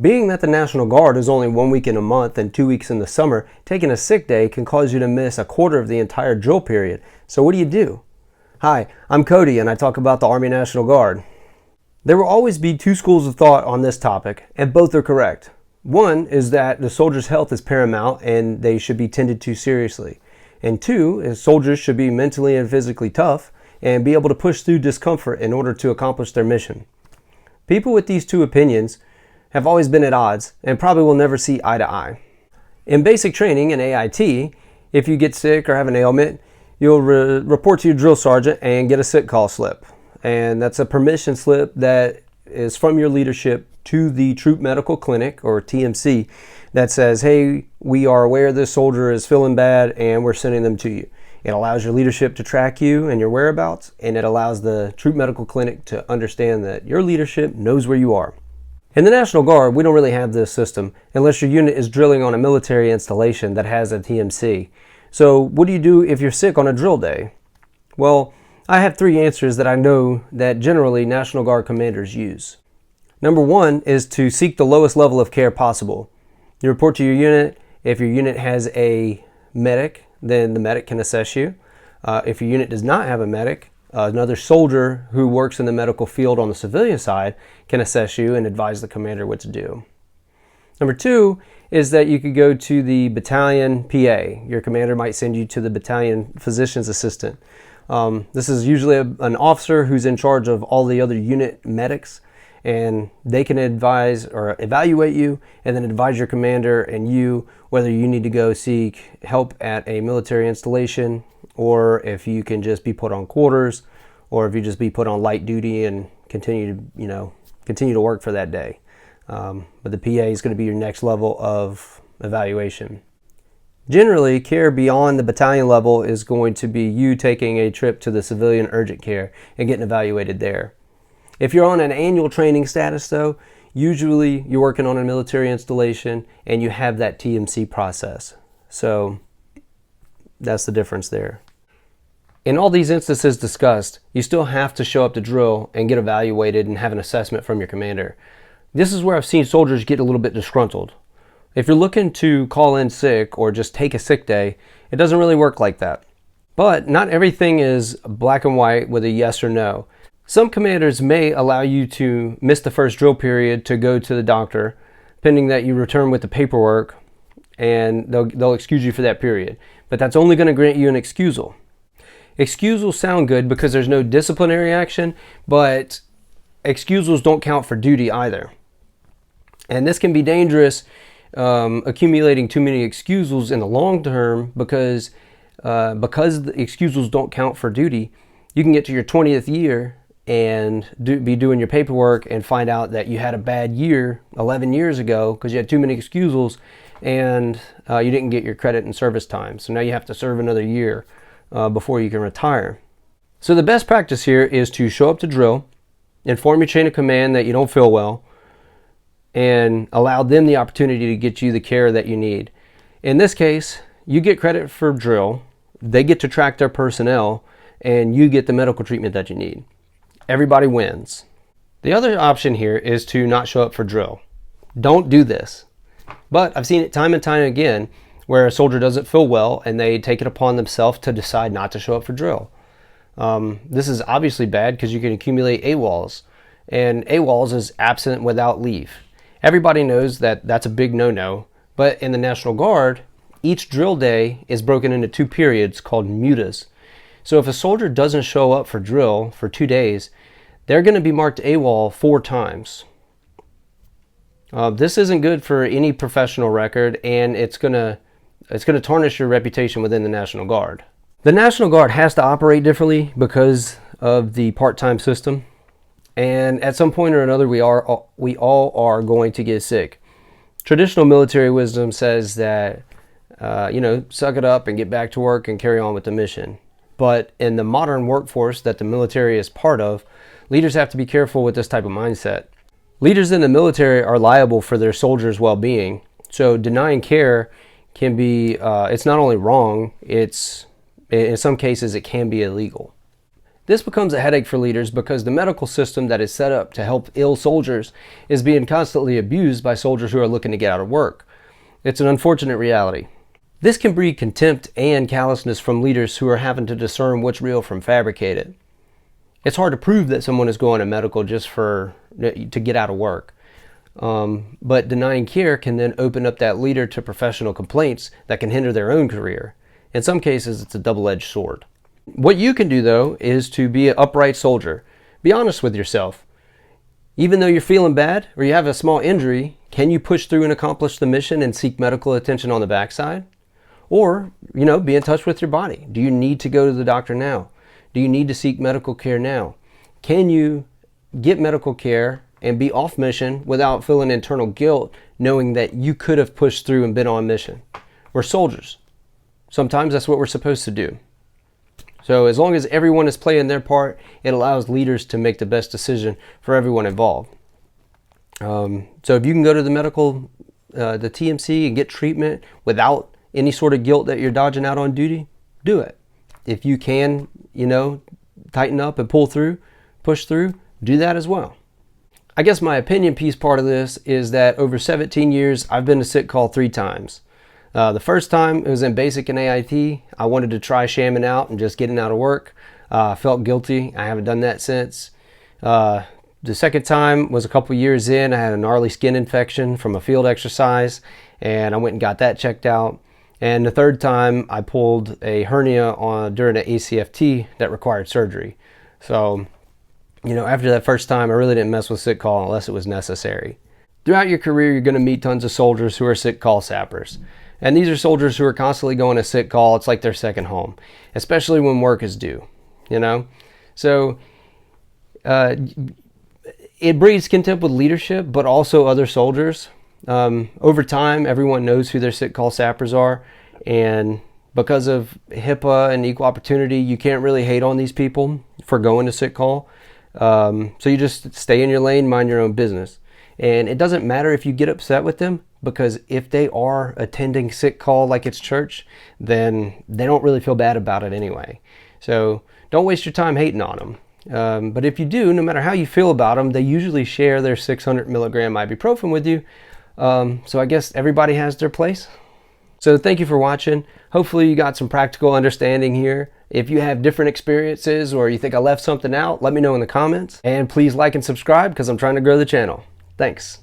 Being that the National Guard is only 1 week in a month and 2 weeks in the summer, taking a sick day can cause you to miss a quarter of the entire drill period. So what do? Hi, I'm Cody and I talk about the Army National Guard. There will always be two schools of thought on this topic, and both are correct. One is that the soldier's health is paramount and they should be tended to seriously. And two is soldiers should be mentally and physically tough and be able to push through discomfort in order to accomplish their mission. People with these two opinions have always been at odds and probably will never see eye to eye. In basic training in AIT, if you get sick or have an ailment, you'll report to your drill sergeant and get a sick call slip. And that's a permission slip that is from your leadership to the Troop Medical Clinic, or TMC, that says, hey, we are aware this soldier is feeling bad and we're sending them to you. It allows your leadership to track you and your whereabouts, and it allows the Troop Medical Clinic to understand that your leadership knows where you are. In the National Guard, we don't really have this system unless your unit is drilling on a military installation that has a TMC. So what do you do if you're sick on a drill day? Well, I have three answers that I know that generally National Guard commanders use. Number one is to seek the lowest level of care possible. You report to your unit. If your unit has a medic, then the medic can assess you. If your unit does not have a medic, another soldier who works in the medical field on the civilian side can assess you and advise the commander what to do. Number two is that you could go to the battalion PA. Your commander might send you to the battalion physician's assistant. This is usually an officer who's in charge of all the other unit medics, and they can advise or evaluate you and then advise your commander and you whether you need to go seek help at a military installation, or if you can just be put on quarters, or if you just be put on light duty and continue to work for that day. But the PA is going to be your next level of evaluation. Generally, care beyond the battalion level is going to be you taking a trip to the civilian urgent care and getting evaluated there. If you're on an annual training status though, usually you're working on a military installation and you have that TMC process. So that's the difference there. In all these instances discussed, you still have to show up to drill and get evaluated and have an assessment from your commander. This is where I've seen soldiers get a little bit disgruntled. If you're looking to call in sick or just take a sick day, it doesn't really work like that. But not everything is black and white with a yes or no. Some commanders may allow you to miss the first drill period to go to the doctor, pending that you return with the paperwork, and they'll excuse you for that period. But that's only going to grant you an excusal. Excusals sound good because there's no disciplinary action, but excusals don't count for duty either. And this can be dangerous, accumulating too many excusals in the long term, because the excusals don't count for duty. You can get to your 20th year and be doing your paperwork and find out that you had a bad year 11 years ago because you had too many excusals and you didn't get your credit and service time. So now you have to serve another year before you can retire. So the best practice here is to show up to drill, inform your chain of command that you don't feel well, and allow them the opportunity to get you the care that you need. In this case, you get credit for drill, they get to track their personnel, and you get the medical treatment that you need. Everybody wins. The other option here is to not show up for drill. Don't do this. But I've seen it time and time again where a soldier doesn't feel well and they take it upon themselves to decide not to show up for drill. This is obviously bad because you can accumulate AWOLs, and AWOLs is absent without leave. Everybody knows that that's a big no-no, but in the National Guard, each drill day is broken into two periods called mutas. So if a soldier doesn't show up for drill for 2 days, they're going to be marked AWOL 4 times. This isn't good for any professional record, and it's going to tarnish your reputation within the National Guard. The National Guard has to operate differently because of the part-time system, and at some point or another we all are going to get sick. Traditional military wisdom says that suck it up and get back to work and carry on with the mission. But in the modern workforce that the military is part of, leaders have to be careful with this type of mindset. Leaders in the military are liable for their soldiers' well-being, so denying care can be, it's not only wrong, in some cases it can be illegal. This becomes a headache for leaders because the medical system that is set up to help ill soldiers is being constantly abused by soldiers who are looking to get out of work. It's an unfortunate reality. This can breed contempt and callousness from leaders who are having to discern what's real from fabricated. It's hard to prove that someone is going to medical just to get out of work. But denying care can then open up that leader to professional complaints that can hinder their own career. In some cases, it's a double-edged sword. What you can do, though, is to be an upright soldier. Be honest with yourself. Even though you're feeling bad or you have a small injury, can you push through and accomplish the mission and seek medical attention on the backside? Or, be in touch with your body. Do you need to go to the doctor now? Do you need to seek medical care now? Can you get medical care and be off mission without feeling internal guilt, knowing that you could have pushed through and been on mission? We're soldiers. Sometimes that's what we're supposed to do. So as long as everyone is playing their part, it allows leaders to make the best decision for everyone involved. So if you can go to the TMC and get treatment without any sort of guilt that you're dodging out on duty, do it. If you can, tighten up and pull through, push through, do that as well. I guess my opinion piece part of this is that over 17 years, I've been to sick call 3 times. The first time it was in basic and AIT. I wanted to try shamming out and just getting out of work. I felt guilty. I haven't done that since. The second time was a couple years in. I had a gnarly skin infection from a field exercise, and I went and got that checked out. And the third time I pulled a hernia during an ACFT that required surgery. So, after that first time, I really didn't mess with sick call unless it was necessary. Throughout your career, you're going to meet tons of soldiers who are sick call sappers. And these are soldiers who are constantly going to sick call. It's like their second home, especially when work is due, So it breeds contempt with leadership, but also other soldiers. Over time, everyone knows who their sick call sappers are. And because of HIPAA and equal opportunity, you can't really hate on these people for going to sick call. So you just stay in your lane, mind your own business. And it doesn't matter if you get upset with them, because if they are attending sick call like it's church, then they don't really feel bad about it anyway. So don't waste your time hating on them. But if you do, no matter how you feel about them, they usually share their 600 milligram ibuprofen with you. So I guess everybody has their place. So thank you for watching. Hopefully you got some practical understanding here. If you have different experiences or you think I left something out, let me know in the comments. And please like and subscribe because I'm trying to grow the channel. Thanks.